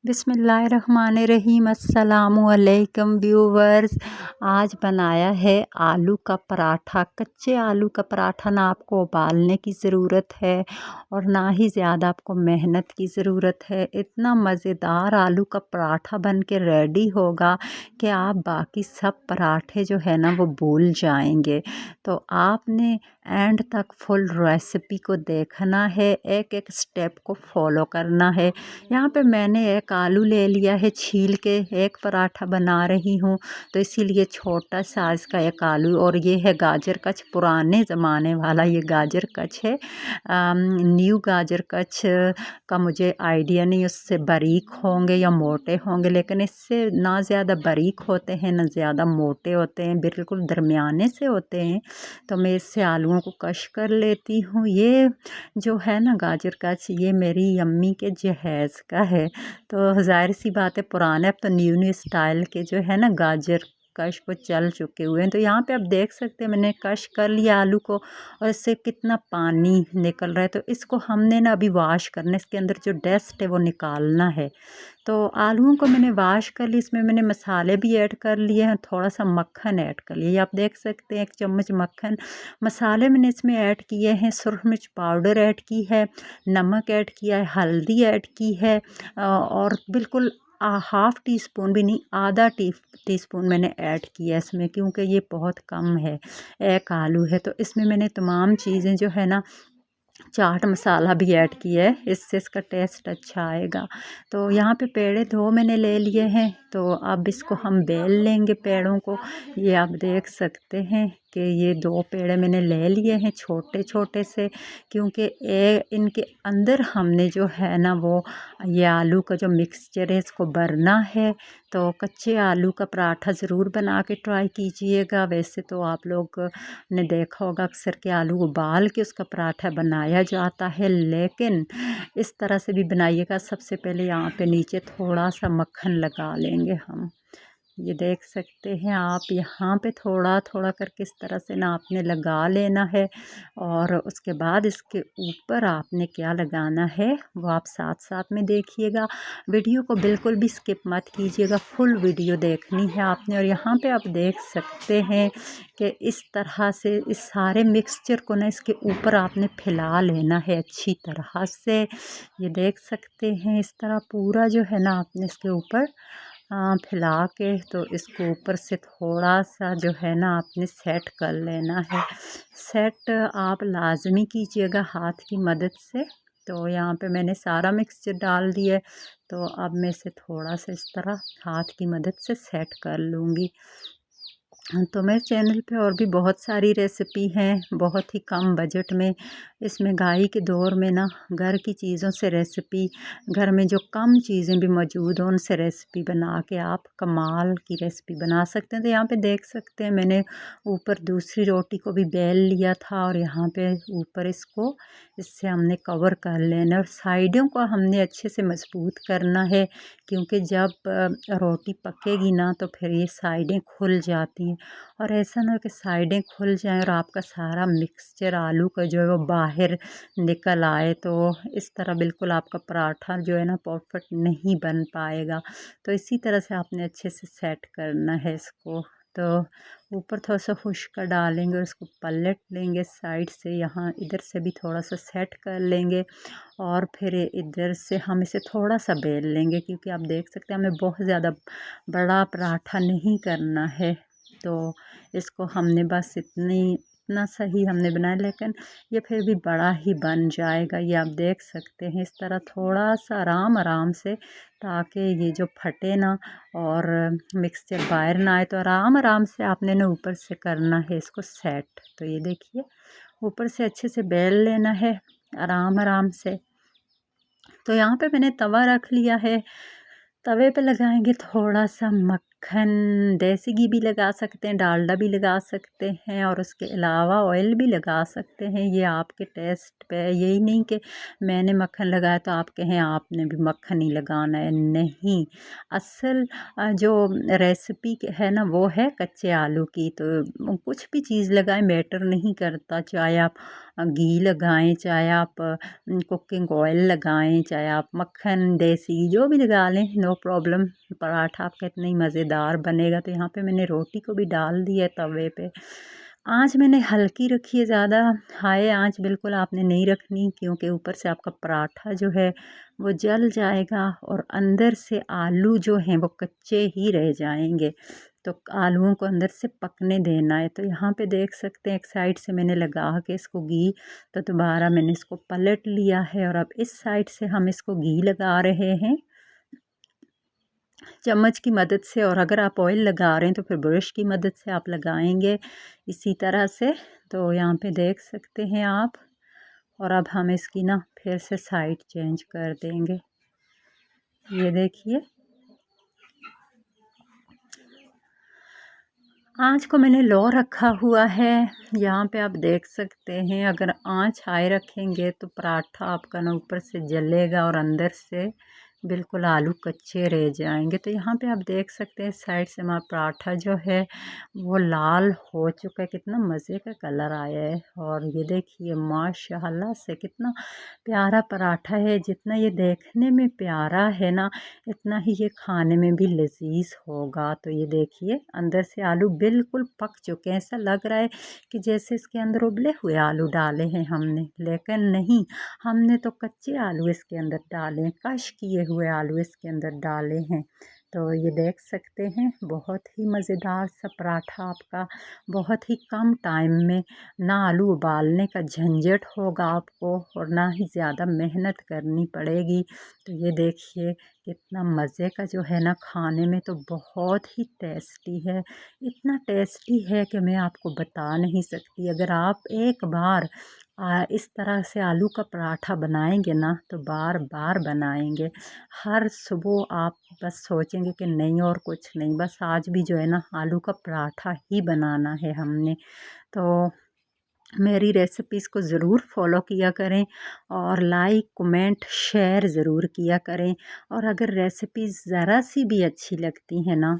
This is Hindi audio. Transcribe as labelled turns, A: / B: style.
A: बिस्मिल्लाहिर्रहमानिर्रहीम। अस्सलामुअलैकुम व्यूवर्स। आज बनाया है आलू का पराठा। कच्चे आलू का पराठा ना आपको उबालने की ज़रूरत है और ना ही ज़्यादा आपको मेहनत की ज़रूरत है। इतना मज़ेदार आलू का पराठा बन के रेडी होगा कि आप बाकी सब पराठे जो है ना वो भूल जाएंगे। तो आपने एंड तक फुल रेसिपी को देखना है, एक एक स्टेप को फॉलो करना है। यहाँ पे मैंने एक आलू ले लिया है छील के, एक पराठा बना रही हूँ तो इसीलिए छोटा साइज़ का एक आलू। और ये है गाजर कच, पुराने ज़माने वाला ये गाजर कच है। न्यू गाजर कच का मुझे आइडिया नहीं, उससे बारीक होंगे या मोटे होंगे, लेकिन इससे ना ज़्यादा बारीक होते हैं ना ज़्यादा मोटे होते हैं, बिल्कुल दरमियाने से होते हैं। तो मैं इससे आलूओं को कश कर लेती हूँ। ये जो है ना गाजर कच, ये मेरी अम्मी के जहेज़ का है। तो ज़ाहिर सी बात है पुराने, अब तो न्यू न्यू स्टाइल के जो है ना गाजर कश वो चल चुके हुए हैं। तो यहाँ पे आप देख सकते हैं मैंने कश कर लिया आलू को और इससे कितना पानी निकल रहा है। तो इसको हमने ना अभी वॉश करना है, इसके अंदर जो डस्ट है वो निकालना है। तो आलूओं को मैंने वॉश कर ली, इसमें मैंने मसाले भी ऐड कर लिए हैं, थोड़ा सा मक्खन ऐड कर लिया। ये आप देख सकते हैं 1 चम्मच मक्खन। मसाले मैंने इसमें ऐड किए हैं, सुरख मिर्च पाउडर ऐड की है, नमक ऐड किया है, हल्दी ऐड की है और बिल्कुल हाफ़ टी स्पून भी नहीं, आधा टी स्पून मैंने ऐड किया इसमें, क्योंकि ये बहुत कम है, एक आलू है। तो इसमें मैंने तमाम चीज़ें जो है ना, चाट मसाला भी ऐड किया है, इससे इसका टेस्ट अच्छा आएगा। तो यहाँ पे पेड़े 2 मैंने ले लिए हैं, तो अब इसको हम बेल लेंगे पेड़ों को। ये आप देख सकते हैं कि ये 2 पेड़े मैंने ले लिए हैं छोटे छोटे से, क्योंकि इनके अंदर हमने जो है ना वो ये आलू का जो मिक्सचर है इसको भरना है। तो कच्चे आलू का पराठा ज़रूर बना के ट्राई कीजिएगा। वैसे तो आप लोग ने देखा होगा अक्सर के आलू उबाल के उसका पराठा बनाया जाता है, लेकिन इस तरह से भी बनाइएगा। सबसे पहले यहाँ पे नीचे थोड़ा सा मक्खन लगा लेंगे हम। ये देख सकते हैं आप, यहाँ पे थोड़ा थोड़ा करके इस तरह से ना आपने लगा लेना है और उसके बाद इसके ऊपर आपने क्या लगाना है वो आप साथ साथ में देखिएगा। वीडियो को बिल्कुल भी स्किप मत कीजिएगा, फुल वीडियो देखनी है आपने। और यहाँ पे आप देख सकते हैं कि इस तरह से इस सारे मिक्सचर को ना इसके ऊपर आपने फैला लेना है अच्छी तरह से। ये देख सकते हैं इस तरह पूरा जो है ना आपने इसके ऊपर फैला के, तो इसको ऊपर से थोड़ा सा जो है ना आपने सेट कर लेना है। सेट आप लाजमी कीजिएगा हाथ की मदद से। तो यहाँ पे मैंने सारा मिक्सचर डाल दिया है, तो अब मैं इसे थोड़ा सा इस तरह हाथ की मदद से सेट कर लूँगी। तो मेरे चैनल पे और भी बहुत सारी रेसिपी हैं बहुत ही कम बजट में। इस महंगाई के दौर में ना घर की चीज़ों से रेसिपी, घर में जो कम चीज़ें भी मौजूद हों उनसे रेसिपी बना के आप कमाल की रेसिपी बना सकते हैं। तो यहाँ पे देख सकते हैं मैंने ऊपर दूसरी रोटी को भी बेल लिया था और यहाँ पे ऊपर इससे हमने कवर कर लेना और साइडों को हमने अच्छे से मजबूत करना है, क्योंकि जब रोटी पकेगी ना तो फिर ये साइडें खुल जाती हैं। और ऐसा ना हो कि साइडें खुल जाएं और आपका सारा मिक्सचर आलू का जो है वो बाहर निकल आए, तो इस तरह बिल्कुल आपका पराठा जो है ना परफेक्ट नहीं बन पाएगा। तो इसी तरह से आपने अच्छे से सेट करना है इसको। तो ऊपर थोड़ा सा खुश्का डालेंगे और इसको पलट लेंगे साइड से, यहाँ इधर से भी थोड़ा सा सेट कर लेंगे और फिर इधर से हम इसे थोड़ा सा बेल लेंगे, क्योंकि आप देख सकते हैं हमें बहुत ज़्यादा बड़ा पराठा नहीं करना है। तो इसको हमने बस इतना सही हमने बनाया, लेकिन ये फिर भी बड़ा ही बन जाएगा। ये आप देख सकते हैं इस तरह थोड़ा सा आराम आराम से, ताकि ये जो फटे ना और मिक्सचर बाहर ना आए। तो आराम आराम से आपने ना ऊपर से करना है इसको सेट। तो ये देखिए ऊपर से अच्छे से बेल लेना है आराम आराम से। तो यहाँ पे मैंने तवा रख लिया है, तवे पे लगाएंगे थोड़ा सा मक्खन, देसी घी भी लगा सकते हैं, डालडा भी लगा सकते हैं और उसके अलावा ऑयल भी लगा सकते हैं। ये आपके टेस्ट पे है, यही नहीं कि मैंने मक्खन लगाया तो आप कहें आपने भी मक्खन ही लगाना है, नहीं। असल जो रेसिपी है ना वो है कच्चे आलू की, तो कुछ भी चीज़ लगाएं मैटर नहीं करता, चाहे आप घी लगाएं, चाहे आप कुकिंग ऑयल लगाएं, चाहे आप मक्खन देसी जो भी लगा लें, नो प्रॉब्लम। पराठा आपका इतना ही मज़ेदार बनेगा। तो यहाँ पे मैंने रोटी को भी डाल दिया तवे पे। आँच मैंने हल्की रखी है, ज़्यादा हाई आँच बिल्कुल आपने नहीं रखनी, क्योंकि ऊपर से आपका पराठा जो है वो जल जाएगा और अंदर से आलू जो हैं वो कच्चे ही रह जाएंगे। तो आलूओं को अंदर से पकने देना है। तो यहाँ पे देख सकते हैं एक साइड से मैंने लगा के इसको घी, तो दोबारा मैंने इसको पलट लिया है और अब इस साइड से हम इसको घी लगा रहे हैं चम्मच की मदद से। और अगर आप ऑयल लगा रहे हैं तो फिर ब्रश की मदद से आप लगाएंगे इसी तरह से। तो यहाँ पे देख सकते हैं आप। और अब हम इसकी ना फिर से साइड चेंज कर देंगे। ये देखिए, आँच को मैंने लो रखा हुआ है। यहाँ पे आप देख सकते हैं, अगर आँच हाई रखेंगे तो पराठा आपका ना ऊपर से जलेगा और अंदर से बिल्कुल आलू कच्चे रह जाएंगे। तो यहाँ पे आप देख सकते हैं साइड से हमारा पराठा जो है वो लाल हो चुका है। कितना मज़े का कलर आया है। और ये देखिए माशाल्लाह से कितना प्यारा पराठा है। जितना ये देखने में प्यारा है ना, इतना ही ये खाने में भी लजीज होगा। तो ये देखिए अंदर से आलू बिल्कुल पक चुके हैं। ऐसा लग रहा है कि जैसे इसके अंदर उबले हुए आलू डाले हैं हमने, लेकिन नहीं, हमने तो कच्चे आलू इसके अंदर डाले हैं, कश किए हुए आलू इसके अंदर डाले हैं। तो ये देख सकते हैं बहुत ही मज़ेदार सा पराठा आपका बहुत ही कम टाइम में, ना आलू उबालने का झंझट होगा आपको और ना ही ज़्यादा मेहनत करनी पड़ेगी। तो ये देखिए कितना मज़े का जो है ना, खाने में तो बहुत ही टेस्टी है। इतना टेस्टी है कि मैं आपको बता नहीं सकती। अगर आप एक बार इस तरह से आलू का पराठा बनाएंगे ना तो बार बार बनाएंगे। हर सुबह आप बस सोचेंगे कि नहीं और कुछ नहीं, बस आज भी जो है ना आलू का पराठा ही बनाना है हमने। तो मेरी रेसिपीज़ को ज़रूर फॉलो किया करें और लाइक कमेंट शेयर ज़रूर किया करें। और अगर रेसिपीज़ ज़रा सी भी अच्छी लगती हैं ना